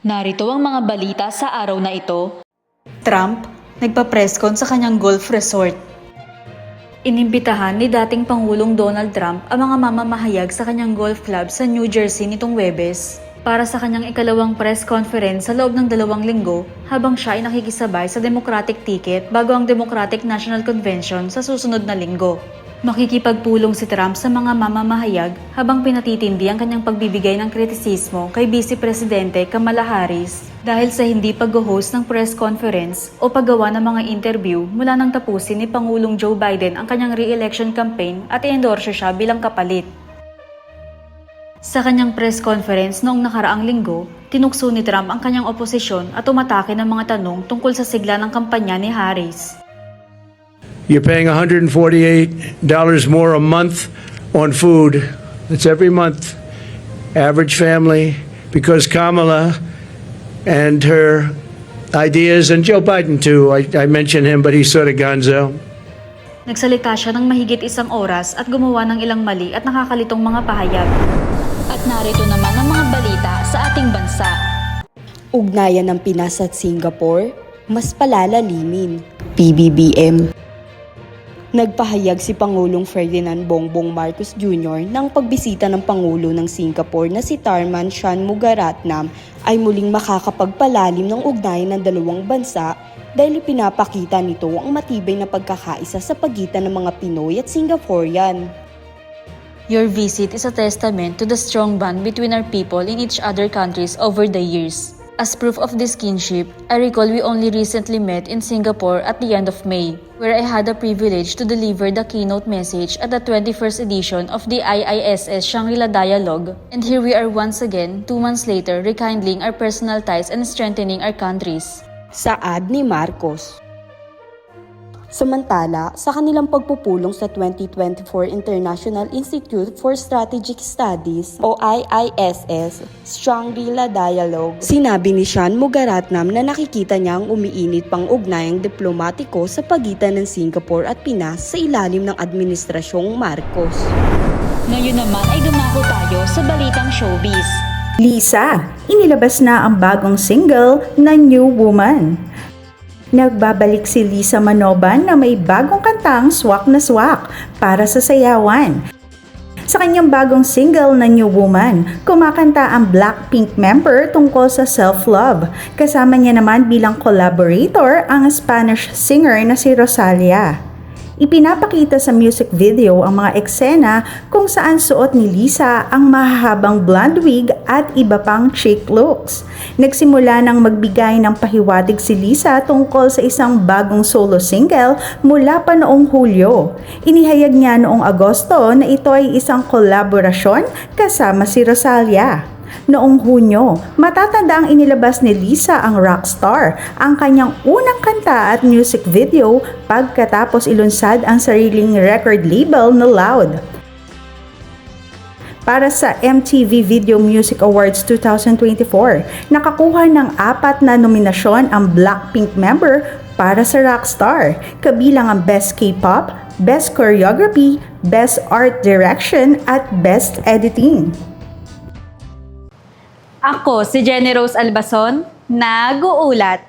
Narito ang mga balita sa araw na ito. Trump, nagpa-presscon sa kanyang golf resort. Inimbitahan ni dating Pangulong Donald Trump ang mga mamamahayag sa kanyang golf club sa New Jersey nitong Huwebes para sa kanyang ikalawang press conference sa loob ng 2 linggo habang siya ay nakikisabay sa Democratic ticket bago ang Democratic National Convention sa susunod na linggo. Makikipagpulong si Trump sa mga mamamahayag habang pinatitindi ang kanyang pagbibigay ng kritisismo kay Vice Presidente Kamala Harris dahil sa hindi pag-host ng press conference o paggawa ng mga interview mula nang tapusin ni Pangulong Joe Biden ang kanyang re-election campaign at i-endorse siya bilang kapalit. Sa kanyang press conference noong nakaraang linggo, tinukso ni Trump ang kanyang oposisyon at umatake ng mga tanong tungkol sa sigla ng kampanya ni Harris. You're paying $148 more a month on food. That's every month. Average family, because Kamala and her ideas, and Joe Biden too, I mentioned him, but he's sort of gonzo. Nagsalita siya ng mahigit 1 oras at gumawa ng ilang mali at nakakalitong mga pahayag. At narito naman ang mga balita sa ating bansa. Ugnayan ng Pinas at Singapore, mas palalalimin. PBBM. Nagpahayag si Pangulong Ferdinand Bongbong Marcos Jr. ng pagbisita ng Pangulo ng Singapore na si Tharman Shanmugaratnam ay muling makakapagpalalim ng ugnayan ng dalawang bansa dahil pinapakita nito ang matibay na pagkakaisa sa pagitan ng mga Pinoy at Singaporean. Your visit is a testament to the strong bond between our people in each other countries over the years. As proof of this kinship, I recall we only recently met in Singapore at the end of May, where I had the privilege to deliver the keynote message at the 21st edition of the IISS Shangri-La Dialogue. And here we are once again, 2 months later, rekindling our personal ties and strengthening our countries. Saad ni Marcos. Samantala, sa kanilang pagpupulong sa 2024 International Institute for Strategic Studies o IISS Shangri-La Dialogue, sinabi ni Shanmugaratnam na nakikita niya ang umiinit pang ugnayang diplomatiko sa pagitan ng Singapore at Pinas sa ilalim ng Administrasyong Marcos. Ngayon naman ay dumako tayo sa balitang showbiz. Lisa, inilabas na ang bagong single na New Woman. Nagbabalik si Lisa Manoban na may bagong kantang Swak na Swak para sa sayawan. Sa kanyang bagong single na New Woman, kumakanta ang Blackpink member tungkol sa self-love. Kasama niya naman bilang collaborator ang Spanish singer na si Rosalia. Ipinapakita sa music video ang mga eksena kung saan suot ni Lisa ang mahahabang blonde wig at iba pang chic looks. Nagsimula nang magbigay ng pahiwatig si Lisa tungkol sa isang bagong solo single mula pa noong Hulyo. Inihayag niya noong Agosto na ito ay isang kolaborasyon kasama si Rosalia. Noong Hunyo, matatanda ang inilabas ni Lisa ang Rockstar, ang kanyang unang kanta at music video pagkatapos ilunsad ang sariling record label na Loud. Para sa MTV Video Music Awards 2024, nakakuha ng 4 na nominasyon ang Blackpink member para sa Rockstar, kabilang ang Best K-Pop, Best Choreography, Best Art Direction at Best Editing. Ako si Jenny Rose Albason, nag-uulat.